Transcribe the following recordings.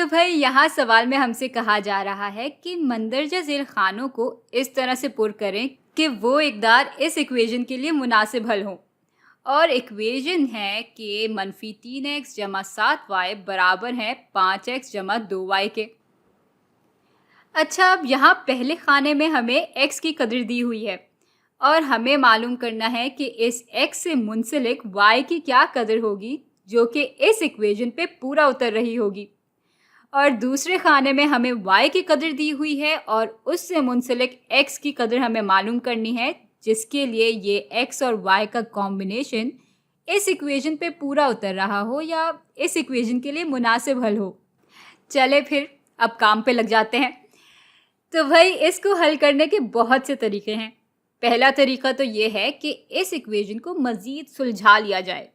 तो भाई यहाँ सवाल में हमसे कहा जा रहा है कि मंदरजा झेल खानों को इस तरह से पुर करें कि वो इकदार इस इक्वेशन के लिए मुनासिब हल हो। और इक्वेशन है कि -3x जमा 7y बराबर है 5x जमा 2y के। अच्छा, अब यहाँ पहले खाने में हमें x की कदर दी हुई है और हमें मालूम करना है कि इस x से मुंसलिक y की क्या कदर होगी जो कि इस इक्वेशन पे पूरा उतर रही होगी। और दूसरे खाने में हमें y की कदर दी हुई है और उससे मुंसलिक x की कदर हमें मालूम करनी है, जिसके लिए ये x और y का कॉम्बिनेशन इस इक्वेशन पे पूरा उतर रहा हो या इस इक्वेशन के लिए मुनासिब हल हो। चले फिर अब काम पे लग जाते हैं। तो भाई इसको हल करने के बहुत से तरीके हैं। पहला तरीका तो ये है कि इस इक्वेशन को मज़ीद सुलझा लिया जाए,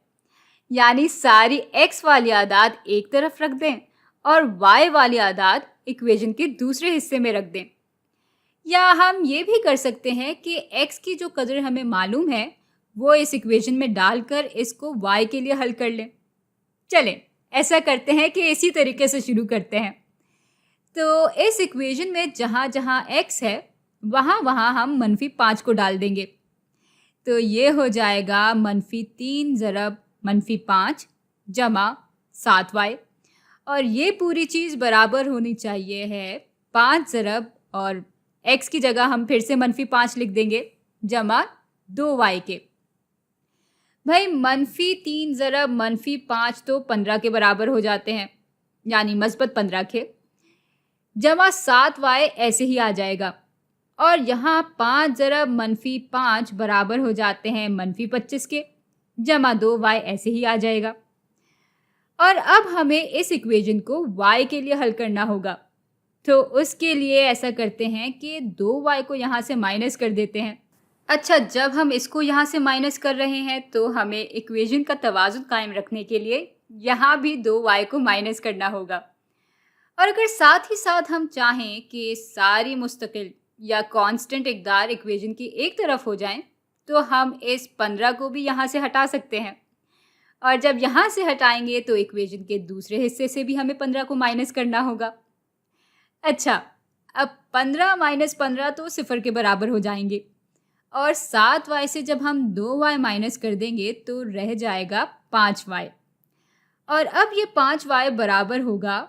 यानी सारी x वाली आदाद एक तरफ रख दें और y वाली आदाद इक्वेशन के दूसरे हिस्से में रख दें। या हम ये भी कर सकते हैं कि x की जो कदर हमें मालूम है वो इस इक्वेशन में डालकर इसको y के लिए हल कर लें। चलें ऐसा करते हैं कि इसी तरीके से शुरू करते हैं। तो इस इक्वेशन में जहाँ जहाँ x है वहाँ वहाँ हम -5 को डाल देंगे। तो ये हो जाएगा -3 ज़रब -5 जमा 7y, और ये पूरी चीज़ बराबर होनी चाहिए है 5 ज़रब और x की जगह हम फिर से -5 लिख देंगे जमा 2y के। भाई -3 ज़रब -5 तो 15 के बराबर हो जाते हैं, यानी मस्बत 15 के, जमा 7y ऐसे ही आ जाएगा। और यहाँ 5 ज़रब -5 बराबर हो जाते हैं -25 के, जमा 2y ऐसे ही आ जाएगा। और अब हमें इस इक्वेशन को y के लिए हल करना होगा। तो उसके लिए ऐसा करते हैं कि 2y को यहाँ से माइनस कर देते हैं। अच्छा, जब हम इसको यहाँ से माइनस कर रहे हैं तो हमें इक्वेशन का तवाज़ुन कायम रखने के लिए यहाँ भी 2y को माइनस करना होगा। और अगर साथ ही साथ हम चाहें कि सारी मुस्तकिल या कांस्टेंट इकदार इक्वेशन की एक तरफ हो जाएं, तो हम इस 15 को भी यहाँ से हटा सकते हैं। और जब यहाँ से हटाएंगे तो इक्वेशन के दूसरे हिस्से से भी हमें 15 को माइनस करना होगा। अच्छा, अब 15 - 15 तो 0 के बराबर हो जाएंगे और 7y से जब हम 2y माइनस कर देंगे तो रह जाएगा 5y। और अब ये 5y बराबर होगा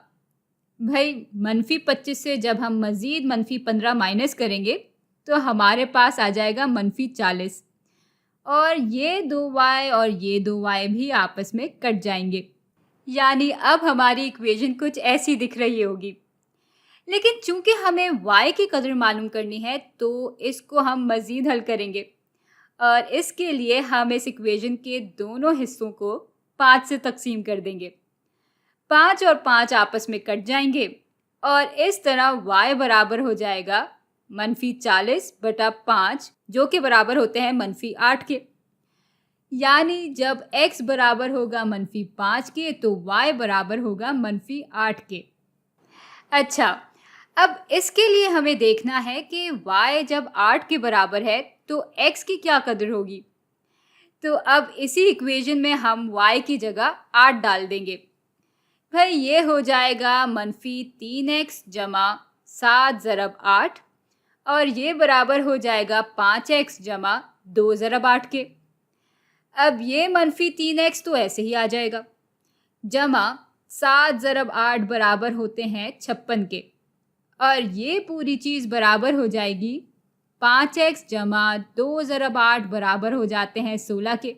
भाई -25 से जब हम मज़ीद -15 माइनस करेंगे तो हमारे पास आ जाएगा -40, और ये 2y और ये 2y भी आपस में कट जाएंगे। यानी अब हमारी इक्वेशन कुछ ऐसी दिख रही होगी। लेकिन चूंकि हमें y की कदर मालूम करनी है तो इसको हम मज़ीद हल करेंगे, और इसके लिए हम इस इक्वेशन के दोनों हिस्सों को 5 से तकसीम कर देंगे। 5 और 5 आपस में कट जाएंगे और इस तरह y बराबर हो जाएगा -40 बटा 5, जो कि बराबर होते हैं -8 के। यानी जब x बराबर होगा -5 के तो y बराबर होगा -8 के। अच्छा, अब इसके लिए हमें देखना है कि y जब 8 के बराबर है तो x की क्या कदर होगी। तो अब इसी इक्वेशन में हम y की जगह 8 डाल देंगे। भाई ये हो जाएगा -3x जमा 7 ज़रब 8, और ये बराबर हो जाएगा 5x जमा 2 ज़रब 8 के। अब ये -3x तो ऐसे ही आ जाएगा, जमा 7 ज़रब 8 बराबर होते हैं 56 के, और ये पूरी चीज़ बराबर हो जाएगी 5x जमा 2 ज़रब 8 बराबर हो जाते हैं 16 के।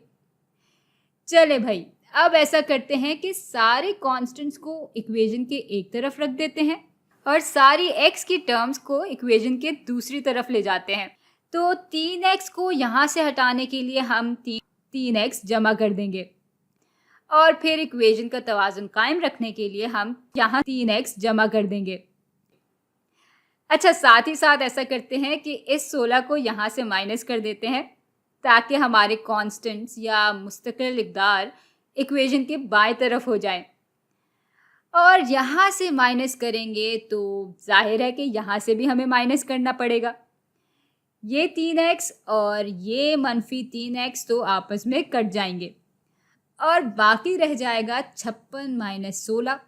चले भाई, अब ऐसा करते हैं कि सारे कांस्टेंट्स को इक्वेशन के एक तरफ रख देते हैं और सारी x की टर्म्स को इक्वेशन के दूसरी तरफ ले जाते हैं। तो 3x को यहाँ से हटाने के लिए हम 3x जमा कर देंगे, और फिर इक्वेशन का तवाज़ुन कायम रखने के लिए हम यहाँ 3x जमा कर देंगे। अच्छा, साथ ही साथ ऐसा करते हैं कि इस 16 को यहाँ से माइनस कर देते हैं ताकि हमारे कांस्टेंट्स या मुस्तकिल इकदार इक्वेशन के बाएं तरफ हो जाएं। और यहाँ से माइनस करेंगे तो जाहिर है कि यहाँ से भी हमें माइनस करना पड़ेगा। ये 3x और ये -3x तो आपस में कट जाएंगे और बाकी रह जाएगा 56 - 16,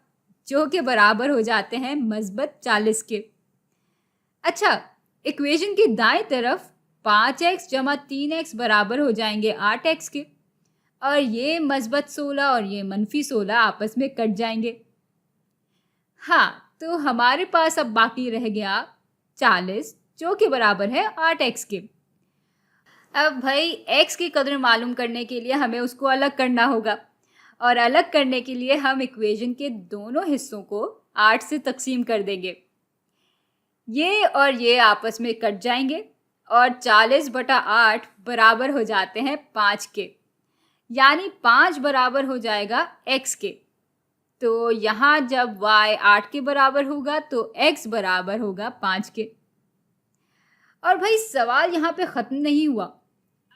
जो कि बराबर हो जाते हैं मस्बत 40 के। अच्छा, इक्वेशन की दाईं तरफ 5x जमा 3x बराबर हो जाएंगे 8x के, और ये मस्बत 16 और ये मनफी 16 आपस में कट जाएंगे। हाँ, तो हमारे पास अब बाकी रह गया 40, जो कि बराबर है 8x के। अब भाई x की कदर मालूम करने के लिए हमें उसको अलग करना होगा, और अलग करने के लिए हम इक्वेशन के दोनों हिस्सों को 8 से तकसीम कर देंगे। ये और ये आपस में कट जाएंगे और 40/8 बराबर हो जाते हैं 5 के, यानी 5 बराबर हो जाएगा x के। तो यहाँ जब y 8 के बराबर होगा तो x बराबर होगा 5 के। और भाई सवाल यहाँ पे ख़त्म नहीं हुआ।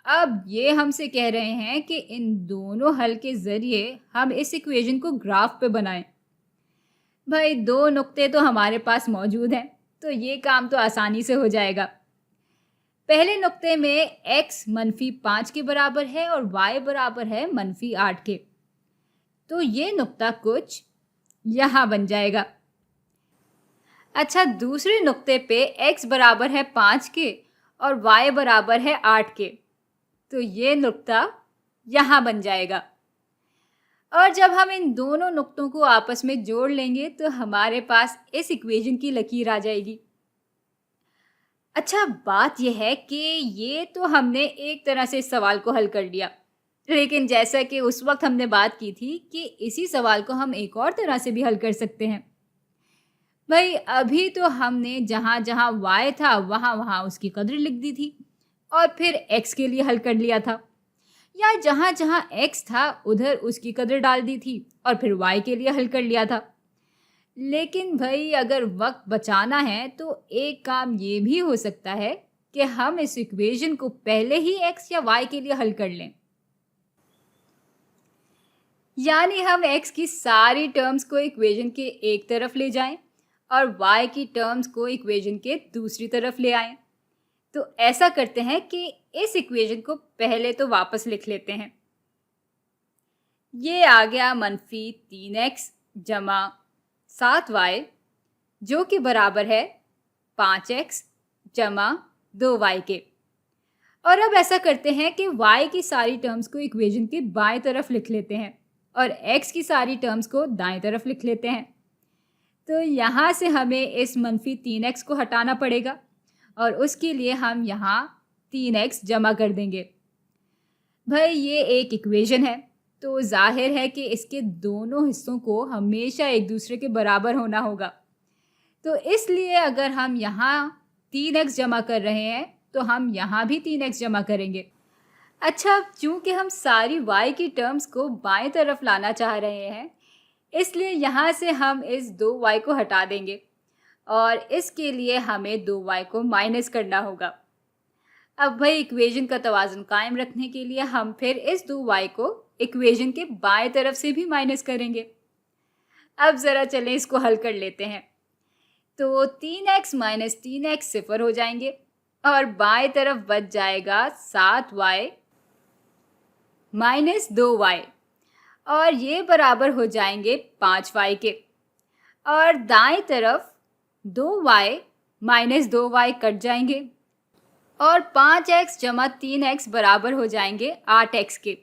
अब ये हमसे कह रहे हैं कि इन दोनों हल के ज़रिए हम इस इक्वेशन को ग्राफ पे बनाएं। भाई दो नुक्ते तो हमारे पास मौजूद हैं, तो ये काम तो आसानी से हो जाएगा। पहले नुक्ते में x -5 के बराबर है और y बराबर है -8 के, तो ये नुक्ता कुछ यहाँ बन जाएगा। अच्छा, दूसरे नुक्ते पे x बराबर है 5 के और y बराबर है 8 के, तो ये नुक्ता यहाँ बन जाएगा। और जब हम इन दोनों नुक्तों को आपस में जोड़ लेंगे तो हमारे पास इस इक्वेशन की लकीर आ जाएगी। अच्छा, बात यह है कि ये तो हमने एक तरह से इस सवाल को हल कर लिया, लेकिन जैसा कि उस वक्त हमने बात की थी कि इसी सवाल को हम एक और तरह से भी हल कर सकते हैं। भाई अभी तो हमने जहाँ जहाँ y था वहाँ वहाँ उसकी कदर लिख दी थी और फिर x के लिए हल कर लिया था, या जहाँ जहाँ x था उधर उसकी कदर डाल दी थी और फिर y के लिए हल कर लिया था। लेकिन भाई अगर वक्त बचाना है तो एक काम ये भी हो सकता है कि हम इस इक्वेशन को पहले ही x या y के लिए हल कर लें, यानी हम x की सारी टर्म्स को इक्वेशन के एक तरफ ले जाएं और y की टर्म्स को इक्वेशन के दूसरी तरफ ले आएं। तो ऐसा करते हैं कि इस इक्वेशन को पहले तो वापस लिख लेते हैं। ये आ गया -3x जमा 7y, जो कि बराबर है 5x जमा 2y के। और अब ऐसा करते हैं कि y की सारी टर्म्स को इक्वेशन के बाएं तरफ लिख लेते हैं और x की सारी टर्म्स को दाएं तरफ लिख लेते हैं। तो यहाँ से हमें इस -3x को हटाना पड़ेगा और उसके लिए हम यहाँ 3x जमा कर देंगे। भाई ये एक इक्वेशन है, तो जाहिर है कि इसके दोनों हिस्सों को हमेशा एक दूसरे के बराबर होना होगा। तो इसलिए अगर हम यहाँ 3x जमा कर रहे हैं तो हम यहाँ भी 3x जमा करेंगे। अच्छा, चूँकि हम सारी y की टर्म्स को बाएं तरफ लाना चाह रहे हैं, इसलिए यहाँ से हम इस 2y को हटा देंगे और इसके लिए हमें 2y को माइनस करना होगा। अब भाई इक्वेशन का तवाज़ुन कायम रखने के लिए हम फिर इस 2y को इक्वेशन के बाएं तरफ से भी माइनस करेंगे। अब ज़रा चलें इसको हल कर लेते हैं। तो 3x - 3x 0 हो जाएंगे और बाएं तरफ बच जाएगा 7y - 2y, और ये बराबर हो जाएंगे 5y के। और दाएं तरफ 2y - 2y कट जाएंगे और 5x जमा 3x बराबर हो जाएंगे 8x के।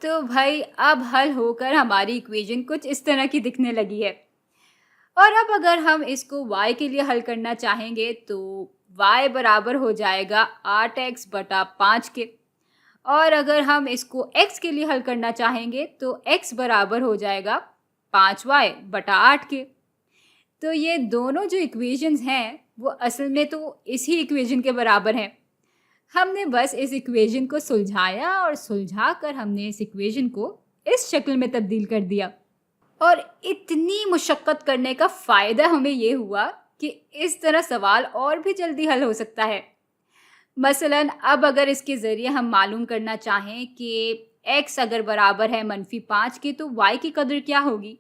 तो भाई अब हल होकर हमारी इक्वेशन कुछ इस तरह की दिखने लगी है। और अब अगर हम इसको y के लिए हल करना चाहेंगे तो y बराबर हो जाएगा 8x/5 के, और अगर हम इसको x के लिए हल करना चाहेंगे तो x बराबर हो जाएगा 5y/8 के। तो ये दोनों जो इक्वेशंस हैं वो असल में तो इसी इक्वेशन के बराबर हैं। हमने बस इस इक्वेशन को सुलझाया और सुलझा कर हमने इस इक्वेशन को इस शक्ल में तब्दील कर दिया। और इतनी मुशक्क़त करने का फ़ायदा हमें ये हुआ कि इस तरह सवाल और भी जल्दी हल हो सकता है। मसलन अब अगर इसके ज़रिए हम मालूम करना चाहें कि x अगर बराबर है -5 के तो y की कदर क्या होगी,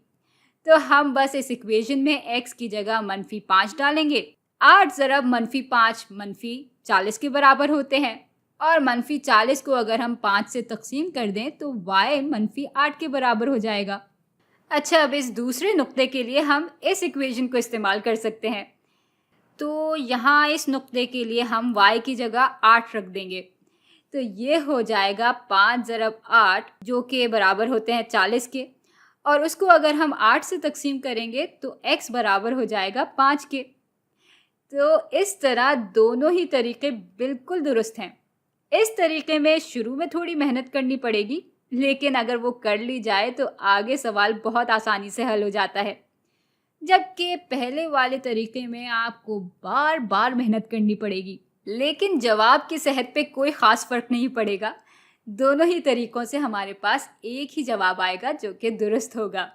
तो हम बस इस इक्वेशन में x की जगह -5 डालेंगे। 8 ज़रब -5 -40 के बराबर होते हैं, और -40 को अगर हम 5 से तकसीम कर दें तो y -8 के बराबर हो जाएगा। अच्छा, अब इस दूसरे नुक्ते के लिए हम इस इक्वेशन को इस्तेमाल कर सकते हैं। तो यहाँ इस नुक्ते के लिए हम y की जगह 8 रख देंगे। तो ये हो जाएगा 5 ज़रब 8 जो कि बराबर होते हैं 40 के, और उसको अगर हम 8 से तकसीम करेंगे तो x बराबर हो जाएगा 5 के। तो इस तरह दोनों ही तरीके बिल्कुल दुरुस्त हैं। इस तरीके में शुरू में थोड़ी मेहनत करनी पड़ेगी, लेकिन अगर वो कर ली जाए तो आगे सवाल बहुत आसानी से हल हो जाता है। जबकि पहले वाले तरीके में आपको बार बार मेहनत करनी पड़ेगी, लेकिन जवाब की सेहत पे कोई ख़ास फ़र्क नहीं पड़ेगा। दोनों ही तरीकों से हमारे पास एक ही जवाब आएगा जो कि दुरुस्त होगा।